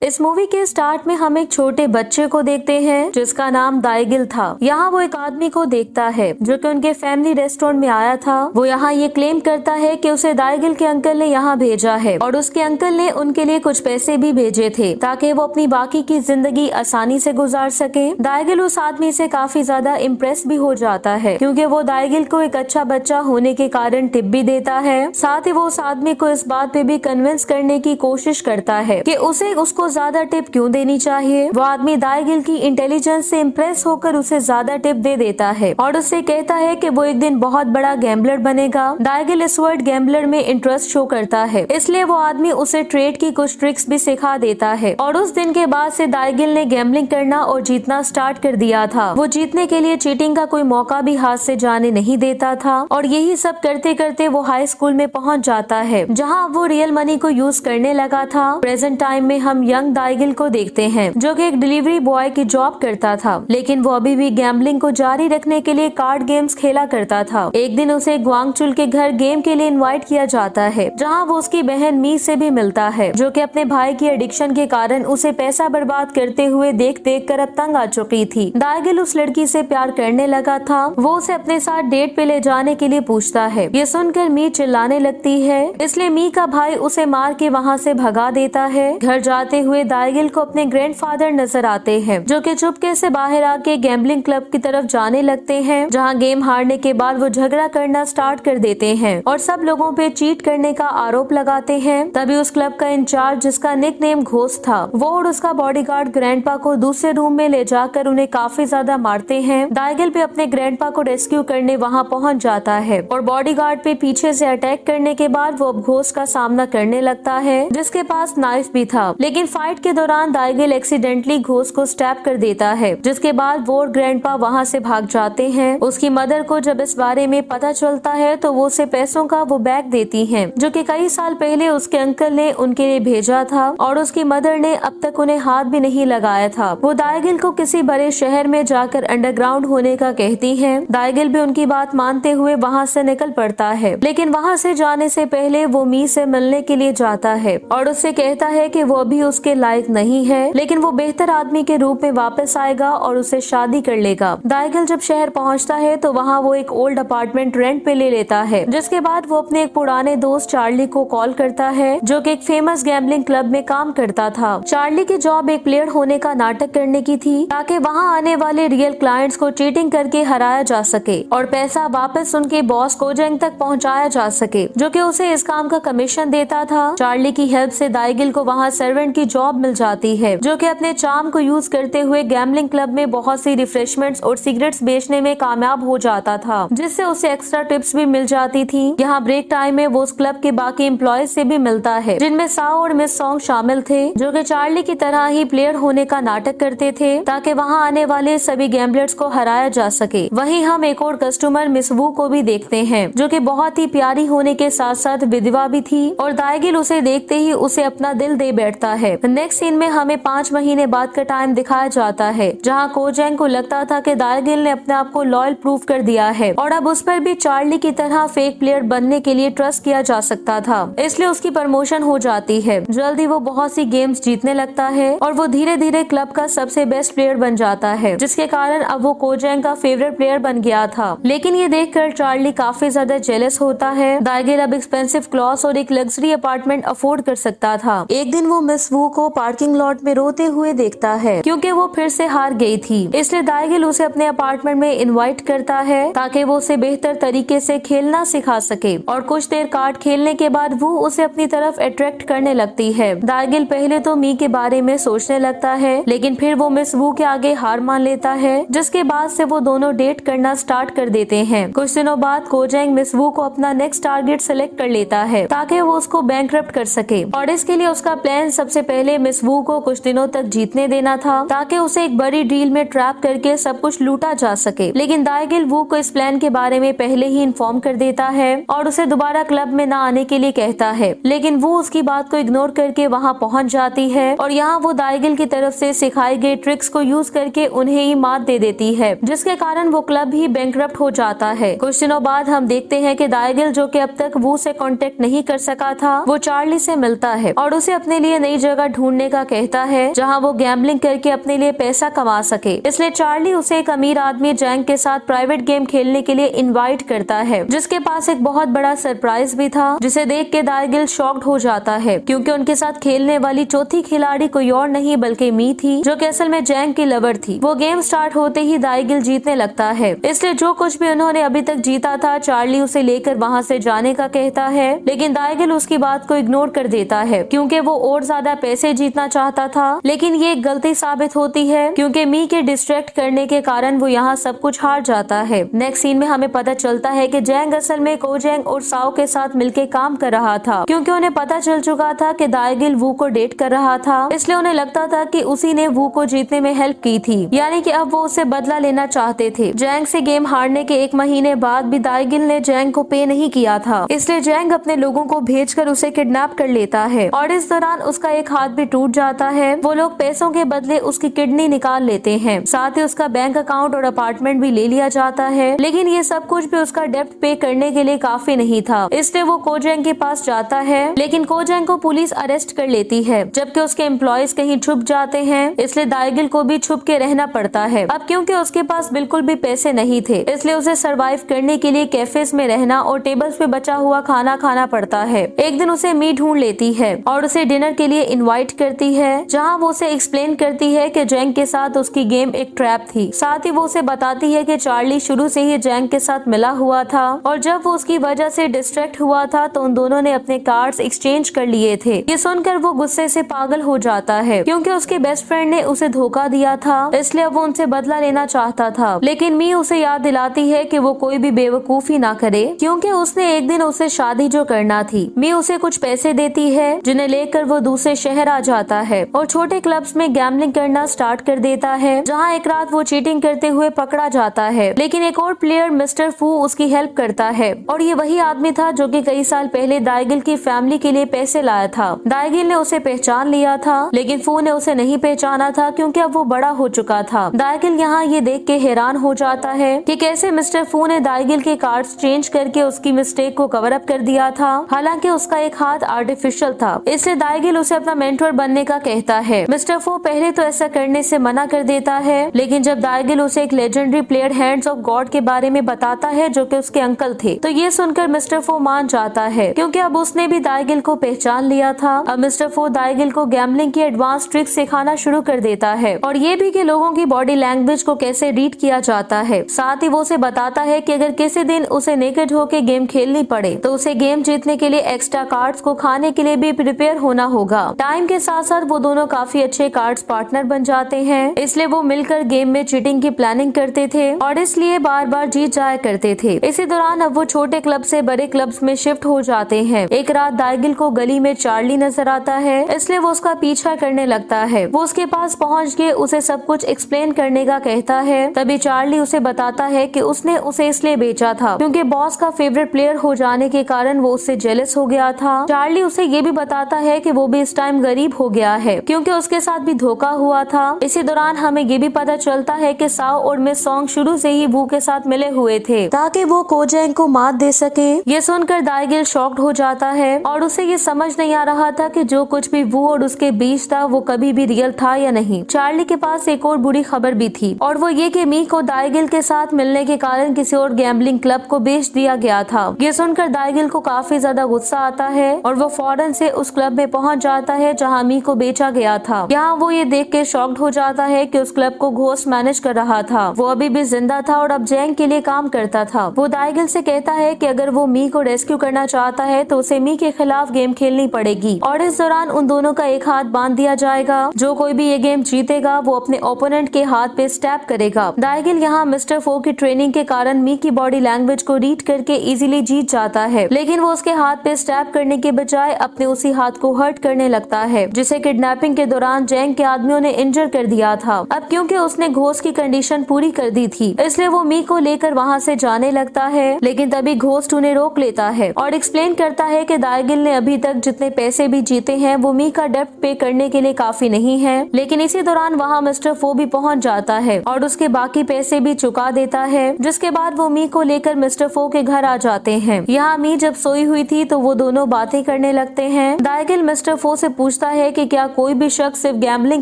इस मूवी के स्टार्ट में हम एक छोटे बच्चे को देखते हैं जिसका नाम दाइगिल था। यहाँ वो एक आदमी को देखता है जो कि उनके फैमिली रेस्टोरेंट में आया था। वो यहाँ ये क्लेम करता है कि उसे दाइगिल के अंकल ने यहाँ भेजा है और उसके अंकल ने उनके लिए कुछ पैसे भी भेजे थे ताकि वो अपनी बाकी की जिंदगी आसानी से गुजार सके। दाइगिल उस आदमी से काफी ज्यादा इम्प्रेस भी हो जाता है क्योंकि वो दाइगिल को एक अच्छा बच्चा होने के कारण टिप भी देता है। साथ ही वो उस आदमी को इस बात पे भी कन्विंस करने की कोशिश करता है कि उसे उसको ज्यादा टिप क्यों देनी चाहिए। वो आदमी दाइगिल की इंटेलिजेंस से इम्प्रेस होकर उसे ज्यादा टिप दे देता है और उससे कहता है कि वो एक दिन बहुत बड़ा गैम्बलर बनेगा। दाइगिल इस वर्ड गैम्बलर में इंटरेस्ट शो करता है, इसलिए वो आदमी उसे ट्रेड की कुछ ट्रिक्स भी सिखा देता है और उस दिन के बाद से दाइगिल ने गैम्बलिंग करना और जीतना स्टार्ट कर दिया था। वो जीतने के लिए चीटिंग का कोई मौका भी हाथ से जाने नहीं देता था और यही सब करते करते वो हाई स्कूल में पहुंच जाता है जहाँ वो रियल मनी को यूज करने लगा था। प्रेजेंट टाइम में हम यंग दाइगिल को देखते हैं जो कि एक डिलीवरी बॉय की जॉब करता था, लेकिन वो अभी भी गैम्बलिंग को जारी रखने के लिए कार्ड गेम्स खेला करता था। एक दिन उसे ग्वांगचुल के घर गेम के लिए इनवाइट किया जाता है जहां वो उसकी बहन मी से भी मिलता है जो कि अपने भाई की एडिक्शन के कारण उसे पैसा बर्बाद करते हुए देख देख कर अब तंग आ चुकी थी। दाइगिल उस लड़की से प्यार करने लगा था। वो उसे अपने साथ डेट पे ले जाने के लिए पूछता है। ये सुनकर मी चिल्लाने लगती है, इसलिए मी का भाई उसे मार के वहाँ से भगा देता है। घर जाते हुए दाइगिल को अपने ग्रैंडफादर नजर आते हैं जो कि चुपके से बाहर आके गैम्बलिंग क्लब की तरफ जाने लगते हैं जहां गेम हारने के बाद वो झगड़ा करना स्टार्ट कर देते हैं और सब लोगों पे चीट करने का आरोप लगाते हैं। तभी उस क्लब का इंचार्ज जिसका निकनेम घोस्ट था वो और उसका बॉडीगार्ड ग्रैंडपा को दूसरे रूम में ले जाकर उन्हें काफी ज्यादा मारते हैं। दाइगिल भी अपने ग्रैंडपा को रेस्क्यू करने वहाँ पहुँच जाता है और बॉडीगार्ड पे पीछे से अटैक करने के बाद वो अब घोस्ट का सामना करने लगता है जिसके पास नाइफ भी था, लेकिन फाइट के दौरान दाइगिल एक्सीडेंटली घोस्ट को स्टैब कर देता है जिसके बाद वो और ग्रैंडपा वहाँ से भाग जाते हैं। उसकी मदर को जब इस बारे में पता चलता है तो वो उसे पैसों का वो बैग देती हैं जो कि कई साल पहले उसके अंकल ने उनके लिए भेजा था और उसकी मदर ने अब तक उन्हें हाथ भी नहीं लगाया था। वो दाइगिल को किसी बड़े शहर में जाकर अंडरग्राउंड होने का कहती है। दाइगिल भी उनकी बात मानते हुए वहाँ से निकल पड़ता है, लेकिन वहाँ से जाने से पहले वो मी से मिलने के लिए जाता है और उससे कहता है कि वो अभी उसके लायक नहीं है, लेकिन वो बेहतर आदमी के रूप में वापस आएगा और उससे शादी कर लेगा। दाइगिल जब शहर पहुंचता है तो वहाँ वो एक ओल्ड अपार्टमेंट रेंट पे ले लेता है, जिसके बाद वो अपने एक पुराने दोस्त चार्ली को कॉल करता है जो कि एक फेमस गैम्बलिंग क्लब में काम करता था। चार्ली की जॉब एक प्लेयर होने का नाटक करने की थी ताकि वहाँ आने वाले रियल क्लाइंट्स को चीटिंग करके हराया जा सके और पैसा वापस उनके बॉस कोजेंग तक पहुँचाया जा सके जो कि उसे इस काम का कमीशन देता था। चार्ली की हेल्प से दाइगिल को वहाँ सर्वेंट की जॉब मिल जाती है जो कि अपने चार्म को यूज करते हुए गैम्बलिंग क्लब में बहुत सी रिफ्रेशमेंट्स और सिगरेट्स बेचने में कामयाब हो जाता था, जिससे उसे एक्स्ट्रा टिप्स भी मिल जाती थी। यहाँ ब्रेक टाइम में वो उस क्लब के बाकी एम्प्लॉयज से भी मिलता है जिनमें साओ और मिस सॉन्ग शामिल थे जो कि चार्ली की तरह ही प्लेयर होने का नाटक करते थे ताकि वहाँ आने वाले सभी गैम्बलर्स को हराया जा सके। वहीं हम एक और कस्टमर मिस वू को भी देखते हैं जो कि बहुत ही प्यारी होने के साथ साथ विधवा भी थी और दाइगिल उसे देखते ही उसे अपना दिल दे बैठता है। नेक्स्ट सीन में हमें 5 महीने बाद का टाइम दिखाया जाता है जहां कोजेंग को लगता था कि दाइगिल ने अपने आप को लॉयल प्रूव कर दिया है और अब उस पर भी चार्ली की तरह फेक प्लेयर बनने के लिए ट्रस्ट किया जा सकता था, इसलिए उसकी प्रमोशन हो जाती है। जल्दी वो बहुत सी गेम्स जीतने लगता है और वो धीरे धीरे क्लब का सबसे बेस्ट प्लेयर बन जाता है जिसके कारण अब वो कोजेंग का फेवरेट प्लेयर बन गया था। लेकिन ये देखकर चार्ली काफी ज्यादा जेलस होता है। दाइगिल अब एक्सपेंसिव क्लॉथ्स और एक लग्जरी अपार्टमेंट अफोर्ड कर सकता था। एक दिन वो मिस वू को पार्किंग लॉट में रोते हुए देखता है क्योंकि वो फिर से हार गई थी, इसलिए दाइगिल उसे अपने अपार्टमेंट में इनवाइट करता है ताकि वो उसे बेहतर तरीके से खेलना सिखा सके और कुछ देर कार्ड खेलने के बाद वो उसे अपनी तरफ अट्रैक्ट करने लगती है। दाइगिल पहले तो मी के बारे में सोचने लगता है, लेकिन फिर वो मिस वू के आगे हार मान लेता है जिसके बाद से वो दोनों डेट करना स्टार्ट कर देते हैं। कुछ दिनों बाद कोजेंग मिस वू को अपना नेक्स्ट टारगेट सिलेक्ट कर लेता है ताकि वो उसको बैंकरप्ट कर सके और इसके लिए उसका प्लान सबसे पहले मिस वू को कुछ दिनों तक जीतने देना था ताकि उसे एक बड़ी डील में ट्रैप करके सब कुछ लूटा जा सके। लेकिन दाइगिल वू को इस प्लान के बारे में पहले ही इन्फॉर्म कर देता है और उसे दोबारा क्लब में ना आने के लिए कहता है, लेकिन वो उसकी बात को इग्नोर करके वहाँ पहुँच जाती है और यहाँ वो दाइगिल की तरफ से सिखाई गई ट्रिक्स को यूज करके उन्हें ही मात दे देती है जिसके कारण वो क्लब ही बैंकरप्ट हो जाता है। कुछ दिनों बाद हम देखते हैं कि दाइगिल जो कि अब तक वू से कांटेक्ट नहीं कर सका था वो चार्ली से मिलता है और उसे अपने लिए नई जगह जगह ढूंढने का कहता है जहाँ वो गैम्बलिंग करके अपने लिए पैसा कमा सके। इसलिए चार्ली उसे एक अमीर आदमी जैंग के साथ प्राइवेट गेम खेलने के लिए इनवाइट करता है, जिसके पास एक बहुत बड़ा सरप्राइज भी था, जिसे देख के दाइगिल शॉक्ड हो जाता है क्योंकि उनके साथ खेलने वाली चौथी खिलाड़ी कोई और नहीं बल्कि मी थी, जो कि असल में जैंग की लवर थी। वो गेम स्टार्ट होते ही दाइगिल जीतने लगता है, इसलिए जो कुछ भी उन्होंने अभी तक जीता था चार्ली उसे लेकर वहाँ से जाने का कहता है, लेकिन दाइगिल उसकी बात को इग्नोर कर देता है क्योंकि वो और ज्यादा पैसे जीतना चाहता था। लेकिन ये एक गलती साबित होती है क्योंकि मी के डिस्ट्रैक्ट करने के कारण वो यहाँ सब कुछ हार जाता है। नेक्स्ट सीन में हमें पता चलता है कि जैंग असल में कोजैंग और साओ के साथ मिलकर काम कर रहा था क्योंकि उन्हें पता चल चुका था कि दाइगिल वू को डेट कर रहा था, इसलिए उन्हें लगता था कि उसी ने वू को जीतने में हेल्प की थी, यानी कि अब वो उससे बदला लेना चाहते थे। जैंग से गेम हारने के 1 महीने बाद भी दाइगिल ने जैंग को पे नहीं किया था, इसलिए जैंग अपने लोगों को भेजकर उसे किडनैप कर लेता है और इस दौरान उसका एक हाथ भी टूट जाता है। वो लोग पैसों के बदले उसकी किडनी निकाल लेते हैं, साथ ही उसका बैंक अकाउंट और अपार्टमेंट भी ले लिया जाता है, लेकिन ये सब कुछ भी उसका डेब्ट पे करने के लिए काफी नहीं था, इसलिए वो कोजैंग के पास जाता है, लेकिन कोजैंग को पुलिस अरेस्ट कर लेती है जबकि उसके एम्प्लॉयज कहीं छुप जाते हैं, इसलिए दाइगिल को भी छुप के रहना पड़ता है। अब क्योंकि उसके पास बिल्कुल भी पैसे नहीं थे, इसलिए उसे सरवाइव करने के लिए कैफेज में रहना और टेबल्स पे बचा हुआ खाना खाना पड़ता है। एक दिन उसे मी ढूंढ लेती है और उसे डिनर के लिए इनवाइट करती है, जहां वो उसे एक्सप्लेन करती है कि जैंग के साथ उसकी गेम एक ट्रैप थी। साथ ही वो उसे बताती है कि चार्ली शुरू से ही जैंग के साथ मिला हुआ था और जब वो उसकी वजह से डिस्ट्रैक्ट हुआ था तो उन दोनों ने अपने कार्ड्स एक्सचेंज कर लिए थे। ये सुनकर वो गुस्से से पागल हो जाता है क्योंकि उसके बेस्ट फ्रेंड ने उसे धोखा दिया था, इसलिए वो उनसे बदला लेना चाहता था। लेकिन मी उसे याद दिलाती है कि वो कोई भी बेवकूफी ना करे क्योंकि उसने एक दिन उसे शादी जो करना थी। मी उसे कुछ पैसे देती है जिन्हें लेकर वो दूसरे शहर आ जाता है और छोटे क्लब्स में गैम्बलिंग करना स्टार्ट कर देता है, जहां एक रात वो चीटिंग करते हुए पकड़ा जाता है, लेकिन एक और प्लेयर मिस्टर फू उसकी हेल्प करता है और ये वही आदमी था जो कि कई साल पहले दाइगिल की फैमिली के लिए पैसे लाया था। दाइगिल ने उसे पहचान लिया था, लेकिन फू ने उसे नहीं पहचाना था क्योंकि अब वो बड़ा हो चुका था। दाइगिल यहाँ ये देख के हैरान हो जाता है कि कैसे मिस्टर फू ने दाइगिल के कार्ड्स चेंज करके उसकी मिस्टेक को कवर अप कर दिया था, हालांकि उसका एक हाथ आर्टिफिशियल था, इसलिए दाइगिल उसे अपना मेंटर बनने का कहता है। मिस्टर फू पहले तो ऐसा करने से मना कर देता है, लेकिन जब दाइगिल उसे एक legendary player hands of God के बारे में बताता है जो कि उसके अंकल थे, तो ये सुनकर मिस्टर फू मान जाता है क्योंकि अब उसने भी दाइगिल को पहचान लिया था। अब मिस्टर फू दाइगिल को गैम्बलिंग की एडवांस ट्रिक्स सिखाना शुरू कर देता है और ये भी कि लोगों की बॉडी लैंग्वेज को कैसे रीड किया जाता है। साथ ही वो उसे बताता है कि अगर किसी दिन उसे नेकेड होकर गेम खेलनी पड़े तो उसे गेम जीतने के लिए एक्स्ट्रा कार्ड्स को खाने के लिए भी प्रिपेयर होना होगा। टाइम के साथ साथ वो दोनों काफी अच्छे कार्ड्स पार्टनर बन जाते हैं, इसलिए वो मिलकर गेम में चीटिंग की प्लानिंग करते थे और इसलिए बार बार जीत जाया करते थे। इसी दौरान अब वो छोटे क्लब से बड़े क्लब्स में शिफ्ट हो जाते हैं। एक रात दाइगिल को गली में चार्ली नजर आता है, इसलिए वो उसका पीछा करने लगता है। वो उसके पास पहुंच के उसे सब कुछ एक्सप्लेन करने का कहता है। तभी चार्ली उसे बताता है कि उसने उसे इसलिए बेचा था क्योंकि बॉस का फेवरेट प्लेयर हो जाने के कारण वो उससे जेलस हो गया था। चार्ली उसे ये भी बताता है कि वो भी इस टाइम गरीब हो गया है क्योंकि उसके साथ भी धोखा हुआ था। इसी दौरान हमें ये भी पता चलता है कि साओ और मिस सॉन्ग शुरू से ही वू के साथ मिले हुए थे ताकि वो कोजैंग को मात दे सके। ये सुनकर दाइगिल शॉक्ड हो जाता है और उसे ये समझ नहीं आ रहा था कि जो कुछ भी वू और उसके बीच था वो कभी भी रियल था या नहीं। चार्ली के पास एक और बुरी खबर भी थी और वो ये कि मी को दाइगिल के साथ मिलने के कारण किसी और गैम्बलिंग क्लब को बेच दिया गया था। ये सुनकर दाइगिल को काफी ज्यादा गुस्सा आता है और वो फौरन से उस क्लब में पहुंच जाता है जहां मी को बेचा गया था। यहाँ वो ये देख के शॉक्ड हो जाता है कि उस क्लब को घोस्ट मैनेज कर रहा था। वो अभी भी जिंदा था और अब जैंग के लिए काम करता था। वो दाइगिल से कहता है कि अगर वो मी को रेस्क्यू करना चाहता है तो उसे मी के खिलाफ गेम खेलनी पड़ेगी और इस दौरान उन दोनों का एक हाथ बांध दिया जाएगा। जो कोई भी ये गेम जीतेगा वो अपने ओपोनेंट के हाथ पे स्टैप करेगा। दाइगिल यहाँ मिस्टर फो की ट्रेनिंग के कारण मी की बॉडी लैंग्वेज को रीड करके इजीली जीत जाता है, लेकिन वो उसके हाथ पे स्टैप करने के बजाय अपने उसी हाथ को हर्ट करने लगता है जिसे किडनैपिंग के दौरान जैंग के आदमियों ने इंजर कर दिया था। अब क्योंकि उसने घोस्ट की कंडीशन पूरी कर दी थी इसलिए वो मी को लेकर वहाँ से जाने लगता है, लेकिन तभी घोस्ट उन्हें रोक लेता है और एक्सप्लेन करता है कि दाइगिल ने अभी तक जितने पैसे भी जीते हैं वो मी का डेब्ट पे करने के लिए काफी नहीं है। लेकिन इसी दौरान वहाँ मिस्टर फो भी पहुँच जाता है और उसके बाकी पैसे भी चुका देता है, जिसके बाद वो मी को लेकर मिस्टर फो के घर आ जाते हैं। यहाँ मी जब सोई हुई थी तो वो दोनों बातें करने लगते हैं। दाइगिल मिस्टर फो से पूछता पूछता है कि क्या कोई भी शख्स सिर्फ गैम्बलिंग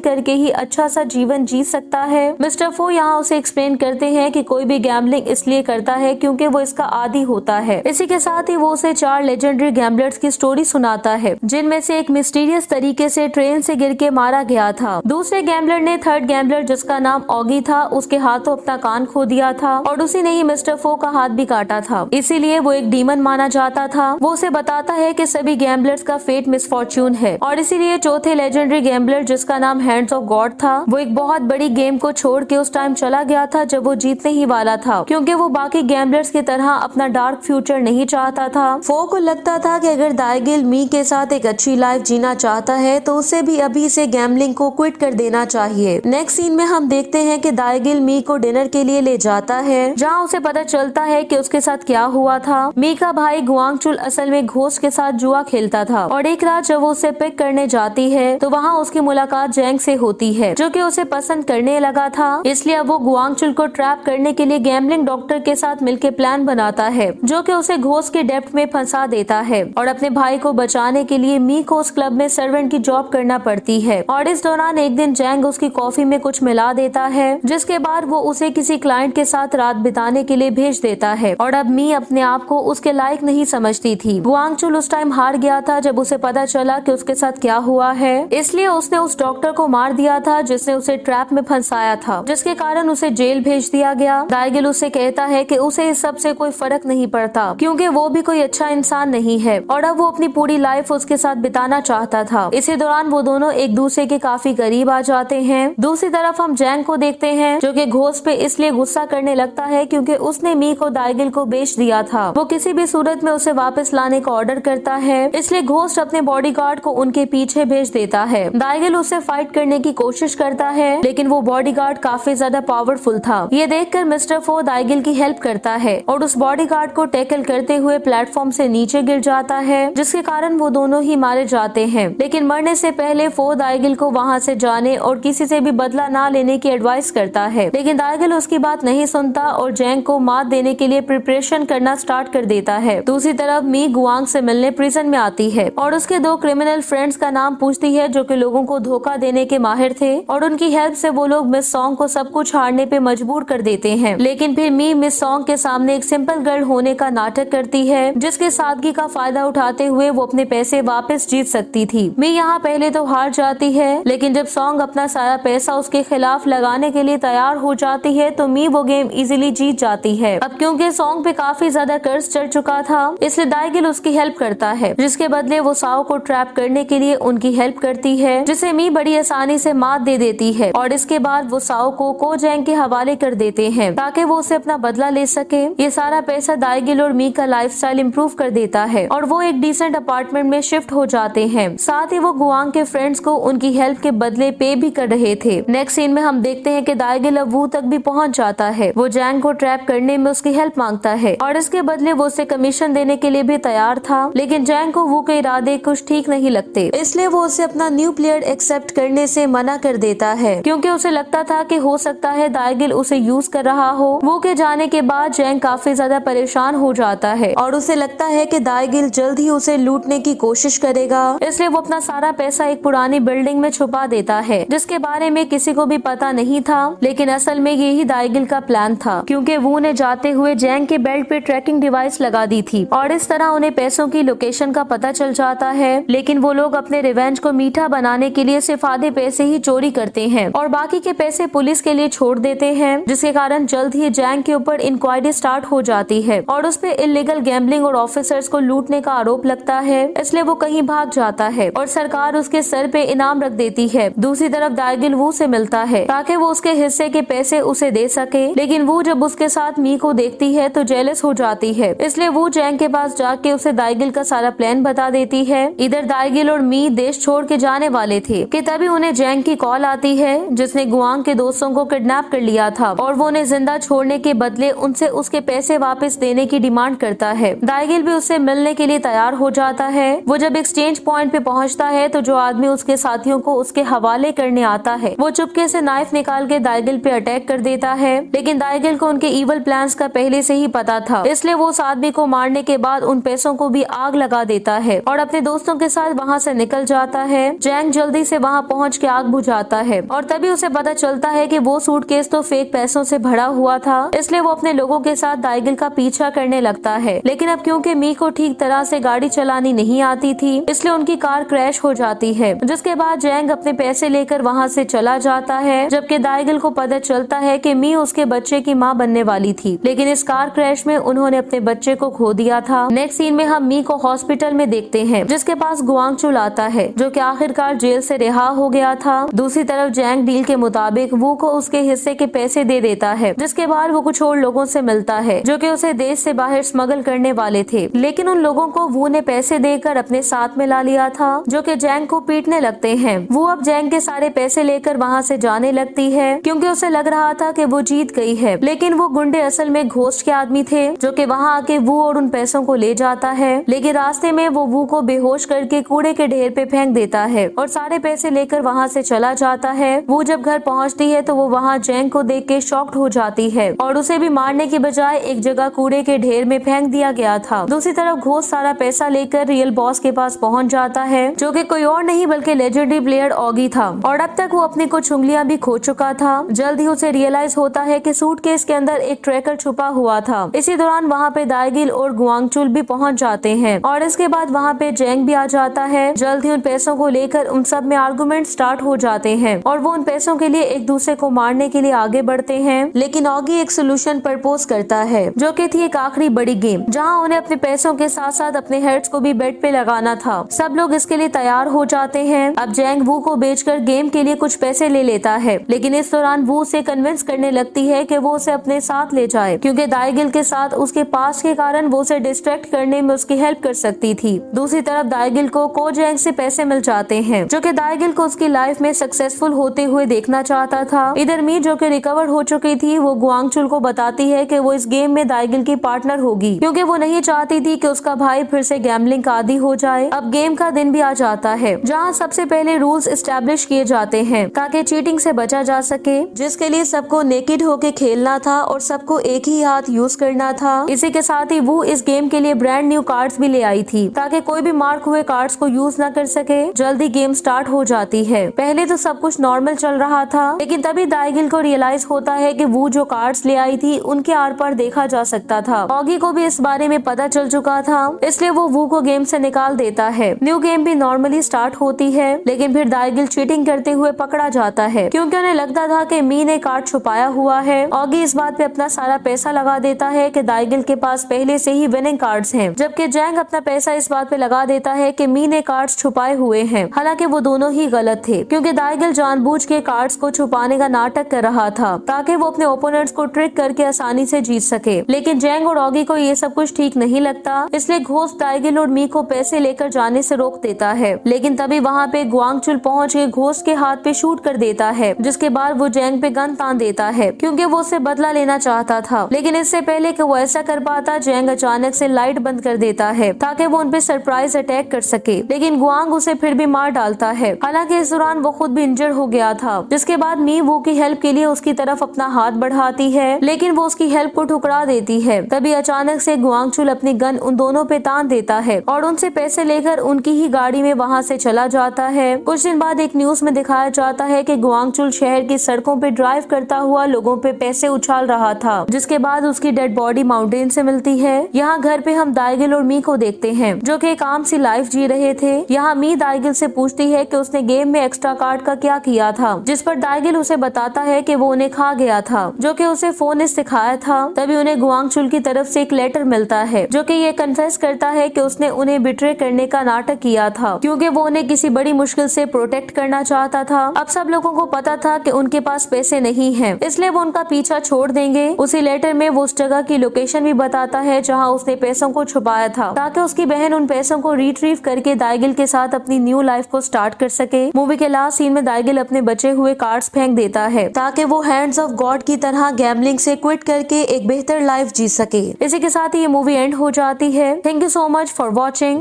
करके ही अच्छा सा जीवन जी सकता है। मिस्टर फो यहाँ उसे एक्सप्लेन करते हैं कि कोई भी गैम्बलिंग इसलिए करता है क्योंकि वो इसका आदी होता है। इसी के साथ ही वो उसे 4 लेजेंडरी गैम्बलर्स की स्टोरी सुनाता है, जिनमें से एक मिस्टीरियस तरीके से ट्रेन से गिर के मारा गया था। दूसरे गैम्बलर ने थर्ड गैम्बलर, जिसका नाम ऑगी था, उसके हाथों अपना कान खो दिया था और उसी ने ही मिस्टर फो का हाथ भी काटा था। इसीलिए वो एक डीमन माना जाता था। वो उसे बताता है कि सभी गैम्बलर्स का फेट मिसफॉर्च्यून है और इसीलिए चौथे लेजेंडरी गैम्बलर, जिसका नाम हैंड्स ऑफ गॉड था, वो एक बहुत बड़ी गेम को छोड़ के उस टाइम चला गया था जब वो जीतने ही वाला था, क्योंकि वो बाकी गैम्बलर्स की तरह अपना डार्क फ्यूचर नहीं चाहता था। फो को लगता था कि अगर दाइगिल मी के साथ एक अच्छी लाइफ जीना चाहता है तो उसे भी अभी से गैम्बलिंग को क्विट कर देना चाहिए। नेक्स्ट सीन में हम देखते हैं कि दाइगिल मी को डिनर के लिए ले जाता है, जहाँ उसे पता चलता है कि उसके साथ क्या हुआ था। मी का भाई गुआंगचुल असल में घोस्ट के साथ जुआ खेलता था और एक रात जब वो उसे पिक करने जाती है तो वहाँ उसकी मुलाकात जैंग से होती है, जो कि उसे पसंद करने लगा था। इसलिए अब वो गुआंगचुल को ट्रैप करने के लिए गैम्बलिंग डॉक्टर के साथ मिलकर प्लान बनाता है, जो कि उसे घोस्ट के डेप्थ में फंसा देता है और अपने भाई को बचाने के लिए मी को उस क्लब में सर्वेंट की जॉब करना पड़ती है। और इस दौरान एक दिन जैंग उसकी कॉफी में कुछ मिला देता है, जिसके बाद वो उसे किसी क्लाइंट के साथ रात बिताने के लिए भेज देता है। और अब मी अपने आप को उसके लायक नहीं समझती थी। गुआंगचुल उस टाइम हार गया था जब उसे पता चला कि उसके साथ क्या हुआ है, इसलिए उसने उस डॉक्टर को मार दिया था जिसने उसे ट्रैप में फंसाया था, जिसके कारण उसे जेल भेज दिया गया। दाइगिल उससे कहता है कि उसे इस सब से कोई फर्क नहीं पड़ता, क्योंकि वो भी कोई अच्छा इंसान नहीं है और अब वो अपनी पूरी लाइफ उसके साथ बिताना चाहता था। इसी दौरान वो दोनों एक दूसरे के काफी करीब आ जाते हैं। दूसरी तरफ हम जैंग को देखते हैं, जो कि घोस्ट पे इसलिए गुस्सा करने लगता है क्योंकि उसने मी को दाइगिल को बेच दिया था। वो किसी भी सूरत में उसे वापस लाने का ऑर्डर करता है, इसलिए घोस्ट अपने बॉडीगार्ड को उनके पीछे भेज देता है। दाइगिल उससे फाइट करने की कोशिश करता है, लेकिन वो बॉडीगार्ड काफी ज्यादा पावरफुल था। ये देखकर मिस्टर फो दाइगिल की हेल्प करता है और उस बॉडीगार्ड को टैकल करते हुए प्लेटफॉर्म से नीचे गिर जाता है, जिसके कारण वो दोनों ही मारे जाते हैं। लेकिन मरने से पहले फो दाइगिल को वहाँ से जाने और किसी से भी बदला ना लेने की एडवाइस करता है, लेकिन दाइगिल उसकी बात नहीं सुनता और जैंग को मात देने के लिए प्रिपरेशन करना स्टार्ट कर देता है। दूसरी तरफ मी गुआंग से मिलने प्रिजन में आती है और उसके 2 क्रिमिनल फ्रेंड्स का नाम पूछती है, जो कि लोगों को धोखा देने के माहिर थे और उनकी हेल्प से वो लोग मिस सॉन्ग को सब कुछ हारने पे मजबूर कर देते हैं। लेकिन फिर मी मिस सॉन्ग के सामने एक सिंपल गर्ल होने का नाटक करती है, जिसके सादगी का फायदा उठाते हुए वो अपने पैसे वापस जीत सकती थी। मी यहाँ पहले तो हार जाती है, लेकिन जब सॉन्ग अपना सारा पैसा उसके खिलाफ लगाने के लिए तैयार हो जाती है तो मी वो गेम इजीली जीत जाती है। अब क्योंकि सॉन्ग पे काफी ज्यादा कर्ज चढ़ चुका था, इसलिए दाइगिल उसकी हेल्प करता है, जिसके बदले वो साओ को ट्रैप करने के लिए उनकी हेल्प करती है, जिसे मी बड़ी आसानी से मात दे देती है और इसके बाद वो साओ को जैंग के हवाले कर देते हैं ताकि वो उसे अपना बदला ले सके। ये सारा पैसा दाइगिल और मी का लाइफस्टाइल इंप्रूव कर देता है और वो एक डिसेंट अपार्टमेंट में शिफ्ट हो जाते हैं। साथ ही वो गुआंग के फ्रेंड्स को उनकी हेल्प के बदले पे भी कर रहे थे। नेक्स्ट सीन में हम देखते हैं कि दाइगिल अब वू तक भी पहुंच जाता है। वो जैंग को ट्रैप करने में उसकी हेल्प मांगता है और इसके बदले वो उसे कमीशन देने के लिए भी तैयार था, लेकिन जैंग को वू के इरादे कुछ ठीक नहीं लगते, इसलिए वो उसे अपना न्यू प्लेयर एक्सेप्ट करने से मना कर देता है, क्योंकि उसे लगता था कि हो सकता है दाइगिल उसे यूज कर रहा हो। वो के जाने के बाद जैंग काफी ज्यादा परेशान हो जाता है और उसे लगता है कि दाइगिल जल्द ही उसे लूटने की कोशिश करेगा, इसलिए वो अपना सारा पैसा एक पुरानी बिल्डिंग में छुपा देता है, जिसके बारे में किसी को भी पता नहीं था। लेकिन असल में यही दाइगिल का प्लान था, क्योंकि वू ने जाते हुए जैंग के बेल्ट पे ट्रैकिंग डिवाइस लगा दी थी और इस तरह उन्हें पैसों की लोकेशन का पता चल जाता है। लेकिन वो लोग अपने रिवेंज को मीठा बनाने के लिए सिर्फ आधे पैसे ही चोरी करते हैं और बाकी के पैसे पुलिस के लिए छोड़ देते हैं, जिसके कारण जल्द ही जैंग के ऊपर इंक्वायरी स्टार्ट हो जाती है और उस पे इलीगल गैम्बलिंग और ऑफिसर्स को लूटने का आरोप लगता है, इसलिए वो कहीं भाग जाता है और सरकार उसके सर पे इनाम रख देती है। दूसरी तरफ दाइगिल वू से मिलता है ताकि वो उसके हिस्से के पैसे उसे दे सके, लेकिन वो जब उसके साथ मी को देखती है तो जेलस हो जाती है, इसलिए वो जैंग के पास जाके उसे दाइगिल का सारा प्लान बता देती है। इधर दाइगिल और मी देश छोड़ के जाने वाले थे कि तभी उन्हें जैंग की कॉल आती है, जिसने गुआंग के दोस्तों को किडनैप कर लिया था और वो उन्हें जिंदा छोड़ने के बदले उनसे उसके पैसे वापस देने की डिमांड करता है। दाइगिल भी उससे मिलने के लिए तैयार हो जाता है। वो जब एक्सचेंज पॉइंट पे पहुंचता है तो जो आदमी उसके साथियों को उसके हवाले करने आता है वो चुपके से नाइफ निकाल के दाइगिल पे अटैक कर देता है, लेकिन दाइगिल को उनके इवल प्लान्स का पहले से ही पता था, इसलिए वो उस आदमी को मारने के बाद उन पैसों को भी आग लगा देता है और अपने दोस्तों के साथ वहाँ से निकल निकल जाता है। जैंग जल्दी से वहाँ पहुँच के आग बुझाता है और तभी उसे पता चलता है कि वो सूटकेस तो फेक पैसों से भरा हुआ था, इसलिए वो अपने लोगों के साथ दाइगिल का पीछा करने लगता है। लेकिन अब क्योंकि मी को ठीक तरह से गाड़ी चलानी नहीं आती थी, इसलिए उनकी कार क्रैश हो जाती है, जिसके बाद जैंग अपने पैसे लेकर वहाँ से चला जाता है। जबकि दाइगिल को पता चलता है कि मी उसके बच्चे की माँ बनने वाली थी, लेकिन इस कार क्रैश में उन्होंने अपने बच्चे को खो दिया था। नेक्स्ट सीन में हम मी को हॉस्पिटल में देखते हैं, जिसके पास गुआंगचुल आता है, जो कि आखिरकार जेल से रिहा हो गया था। दूसरी तरफ जैंग डील के मुताबिक वू को उसके हिस्से के पैसे दे देता है, जिसके बाद वो कुछ और लोगों से मिलता है जो कि उसे देश से बाहर स्मगल करने वाले थे, लेकिन उन लोगों को वू ने पैसे देकर अपने साथ में ला लिया था, जो कि जैंग को पीटने लगते हैं। वो अब जैंग के सारे पैसे लेकर वहाँ से जाने लगती है, क्योंकि उसे लग रहा था कि वो जीत गई है, लेकिन वो गुंडे असल में घोस्ट के आदमी थे, जो कि वहाँ आके वू और उन पैसों को ले जाता है। लेकिन रास्ते में वो वू को बेहोश करके कूड़े के ढेर पे फेंक देता है और सारे पैसे लेकर वहाँ से चला जाता है। वो जब घर पहुँचती है तो वो वहाँ जैंग को देख के शॉक्ड हो जाती है और उसे भी मारने की बजाय एक जगह कूड़े के ढेर में फेंक दिया गया था। दूसरी तरफ घोस्ट सारा पैसा लेकर रियल बॉस के पास पहुँच जाता है, जो कि कोई और नहीं बल्कि लेजेंडरी प्लेयर ऑगी था, और अब तक वो अपनी कुछ उंगलियां भी खो चुका था। जल्द ही उसे रियलाइज होता है कि सूटकेस के अंदर एक ट्रैकर छुपा हुआ था। इसी दौरान वहाँ पे दाइगिल और गुआंगचुल भी पहुँच जाते हैं और इसके बाद वहाँ पे जैंग भी आ जाता है। जल्द ही उन पैसों को लेकर उन सब में आर्गुमेंट स्टार्ट हो जाते हैं और वो उन पैसों के लिए एक दूसरे को मारने के लिए आगे बढ़ते हैं। लेकिन ऑगी एक सोल्यूशन प्रपोज करता है, जो कि थी एक आखिरी बड़ी गेम, जहाँ उन्हें अपने पैसों के साथ साथ अपने हेड्स को भी बेड पे लगाना था। सब लोग इसके लिए तैयार हो जाते हैं। अब जैंग वू को बेचकर गेम के लिए कुछ पैसे ले लेता है, लेकिन इस दौरान वो उसे कन्विंस करने लगती है कि वो उसे अपने साथ ले जाए, क्योंकि दाइगिल के साथ उसके पास के कारण वो उसे डिस्ट्रैक्ट करने में उसकी हेल्प कर सकती थी। दूसरी तरफ दाइगिल को जैंग से पैसे मिल जाते हैं, जो कि दाइगिल को उसकी लाइफ में सक्सेसफुल होते हुए देखना चाहता था। इधर मी, जो कि रिकवर हो चुकी थी, वो गुआंगचुल को बताती है कि वो इस गेम में दाइगिल की पार्टनर होगी, क्योंकि वो नहीं चाहती थी कि उसका भाई फिर से गैम्बलिंग का आदी हो जाए। अब गेम का दिन भी आ जाता है, जहाँ सबसे पहले रूल्स एस्टेब्लिश किए जाते हैं ताकि चीटिंग से बचा जा सके, जिसके लिए सबको नेकेड होके खेलना था और सबको एक ही हाथ यूज करना था। इसी के साथ ही वो इस गेम के लिए ब्रांड न्यू कार्ड्स भी ले आई थी, ताकि कोई भी मार्क हुए कार्ड्स को यूज न कर सके। जल्दी गेम स्टार्ट हो जाती है। पहले तो सब कुछ नॉर्मल चल रहा था, लेकिन तभी दाइगिल को रियलाइज होता है कि वो जो कार्ड्स ले आई थी उनके आर पार देखा जा सकता था। ऑगी को भी इस बारे में पता चल चुका था, इसलिए वो वू को गेम से निकाल देता है। न्यू गेम भी नॉर्मली स्टार्ट होती है, लेकिन फिर दाइगिल चीटिंग करते हुए पकड़ा जाता है, क्योंकि उन्हें लगता था कि मी ने कार्ड छुपाया हुआ है। ऑगी इस बात पे अपना सारा पैसा लगा देता है कि दाइगिल के पास पहले से ही विनिंग कार्ड्स हैं, जबकि जैंग अपना पैसा इस बात पे लगा देता है कि मी ने कार्ड्स छुपाए हुए हैं। हालांकि वो दोनों ही गलत थे, क्योंकि दाइगिल जानबूझ के कार्ड्स को छुपाने का नाटक कर रहा था ताकि वो अपने ओपोनेंट्स को ट्रिक करके आसानी से जीत सके। लेकिन जैंग और ऑगी को ये सब कुछ ठीक नहीं लगता, इसलिए घोस्ट दाइगिल और मी को पैसे लेकर जाने से रोक देता है। लेकिन तभी वहाँ पे गुआंगचुल पहुँच के घोस्ट के हाथ पे शूट कर देता है, जिसके बाद वो जैंग पे गन तान देता है, क्योंकि वो उससे बदला लेना चाहता था। लेकिन इससे पहले कि वो ऐसा कर पाता, जैंग अचानक से लाइट बंद कर देता है ताकि वो उनपे सरप्राइज अटैक कर सके। लेकिन गुआंग उसे फिर भी मार डालता है। हालांकि इस दौरान वो खुद भी इंजर्ड हो गया था, जिसके बाद मी वो की हेल्प के लिए उसकी तरफ अपना हाथ बढ़ाती है, लेकिन वो उसकी हेल्प को ठुकरा देती है। तभी अचानक से गुआंगचुल अपनी गन उन दोनों पे तान देता है और उनसे पैसे लेकर उनकी ही गाड़ी में वहाँ से चला जाता है। कुछ दिन बाद एक न्यूज में दिखाया जाता है कि गुआंगचुल शहर की सड़कों पे ड्राइव करता हुआ लोगों पे पैसे उछाल रहा था, जिसके बाद उसकी डेड बॉडी माउंटेन से मिलती है। यहाँ घर पे हम दाइगिल और मी को देखते हैं, जो कि एक आम सी लाइफ जी रहे थे। यहाँ मी दाइगिल से पूछती है कि उसने गेम में एक्स्ट्रा कार्ड का क्या किया था, जिस पर दाइगिल उसे बताता है कि वो उन्हें खा गया था, जो कि उसे फोन ने सिखाया था। तभी उन्हें गुआंगचुल की तरफ से एक लेटर मिलता है, जो कि ये कन्फेस करता है कि उसने उन्हें बिट्रे करने का नाटक किया था, क्योंकि वो उन्हें किसी बड़ी मुश्किल से प्रोटेक्ट करना चाहता था। अब सब लोगों को पता था कि उनके पास पैसे नहीं हैं, इसलिए वो उनका पीछा छोड़ देंगे। उसी लेटर में वो उस जगह की लोकेशन भी बताता है जहाँ उसने पैसों को छुपाया था, ताकि उसकी बहन उन पैसों को रिट्रीव करके दाइगिल के साथ अपनी न्यू लाइफ को स्टार्ट कर सके। मूवी के लास्ट सीन में दाइगिल अपने बचे हुए कार्ड्स फेंक देता है, ताकि वो हैंड्स ऑफ गॉड की तरह गैम्बलिंग से क्विट करके एक बेहतर लाइफ जी सके। इसी के साथ ही ये मूवी एंड हो जाती है। Thank you so much for watching.